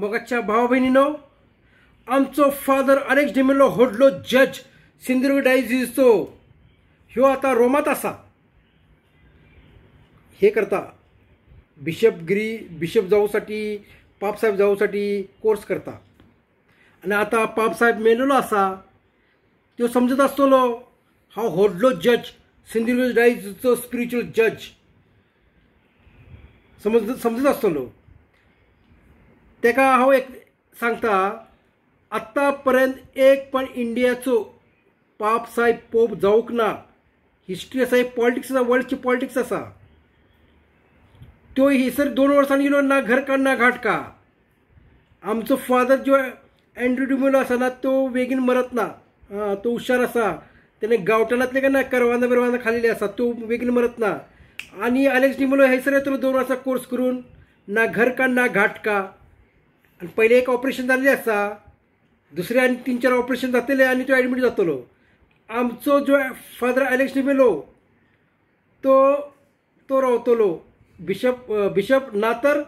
मोगाच्या भावा बहिणीनो, आमचो फादर अलेक्स डिमेलो व्हडलो जज सिंधुदुर्ग डायसिसचो ह्यो आता रोमात आसा. हे करता बिशप जाऊसाठी पापसाहेब जाऊसाठी कोर्स करता. आणि आता पापसाहेब मेलेलो आसा. तो समजत आसतलो हांव व्हडलो जज सिंधुदुर्ग डायसिसचो स्पिरिच्युअल जज समजत आसतलो. तेका हांव एक सांगता, आत्तापर्यंत एक पण इंडियाचो पापसाहेब पोप जावूंक ना. हिस्ट्री आसा, पॉलिटिक्स आसा, वर्ल्डची पॉलिटिक्स आसा. तो हिसर 2 वर्सांनी गेलो ना घर का ना घाट का. आमचो फादर जो अँड्रू डिमेलो आसा ना, तो बेगीन मरत ना. तो हुशार आसा. त्याने गांवठणांतले काय ना करवांदा बिरवांदा खाल्लेले आसा. तो बेगीन मरत ना. आणि अलेक्स डिमेलो हैसर येतलो 2 वर्सां कोर्स करून, ना घर का ना घाट का. आणि पहिले एक ऑपरेशन जाल्लें आसा, दुसरे आनी 3-4 ऑपरेशन जातले आनी तो ॲडमीट जातलो. आमचो जो फादर अलेक्स डिमेलो तो रावतलो बिशप ना तर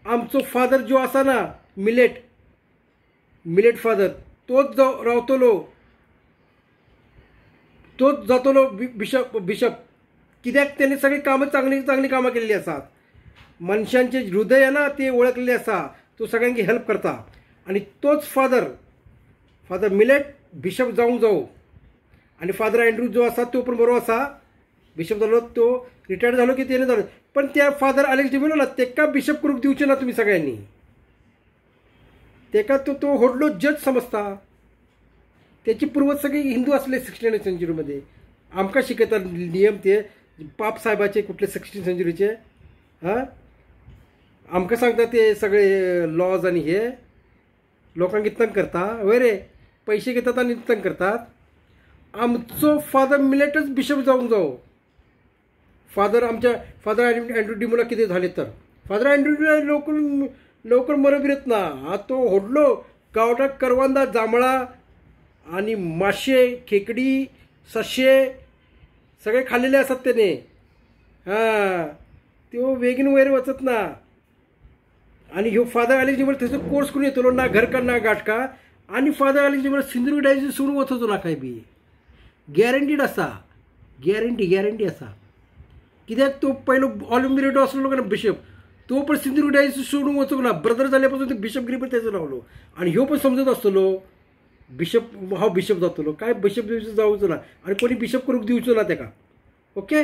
आमचो फादर जो आसा ना मिलेट फादर, तोच रावतलो. तोच जातलो बिशप. कित्याक तेणे सगळी कामां चांगली कामां केल्ली आसात. मनशांचे हृदय आहे ना ते ओळखलेले आसा. तो सगळ्यांकी हेल्प करता. आणि तोच फादर मिलेट बिशप जाऊ. आणि फादर अँड्रू जो आसा तो पण बरो आसा. बिशप जालो, तो रिटायर्ड जालो की तेणे जालो. पण त्या फादर अलेक्स डिमेलो ना, तेका बिशप करूंक दिवचे ना तुम्ही सगळ्यांनी. तेका तो व्हडलो जज समजता. त्याची पूर्वज सगळी हिंदू असले 16th सेंचुरीमध्ये. आमकां शिकयतात नियम ते पाप साहेबाचे कुठले 16th सेंचुरीचे. आमकां सांगता ते सगळे लॉज आणि हे लोकांक तंग करता. वय रे, पैसे घेतात आणि तंग करतात. आमचो फादर मिलेटच बिशप जाऊ. फादर अँड्रू डिमेलो कितें झाले तर फादर अँड्रू डिमेलो लवकर मरत ना. हा तो व्हडलो गांवठाक करवंदा, जांभळा आणि माशे, खेकडी, सशे सगळे खाल्लेले असतात त्याने. तो बेगीन वयर वचत ना. आणि ह्यो फादर अलेक्स डिमेलो थंयसर कोर्स करून येतलो ना घर का ना घाट का. आणि father Alex D'Mello Sindhudurg diocese सोडून वचचो ना काय बी. गॅरंटीड आसा. गॅरंटी आसा. कित्याक तो पयलो ऑलिंपिक आसलो ना बिशप, तो पण सिंधुदुर्ग डायसिस सोडून वचूंक ना. ब्रदर जाल्यापासून तो बिशपगिरी पण तेजो रावलो. आणि ह्यो पण समजत आसतलो हांव बिशप जातलो. काय बिशप जावचो ना. आणि कोणी बिशप करूंक दिवचो ना तेका. ओके.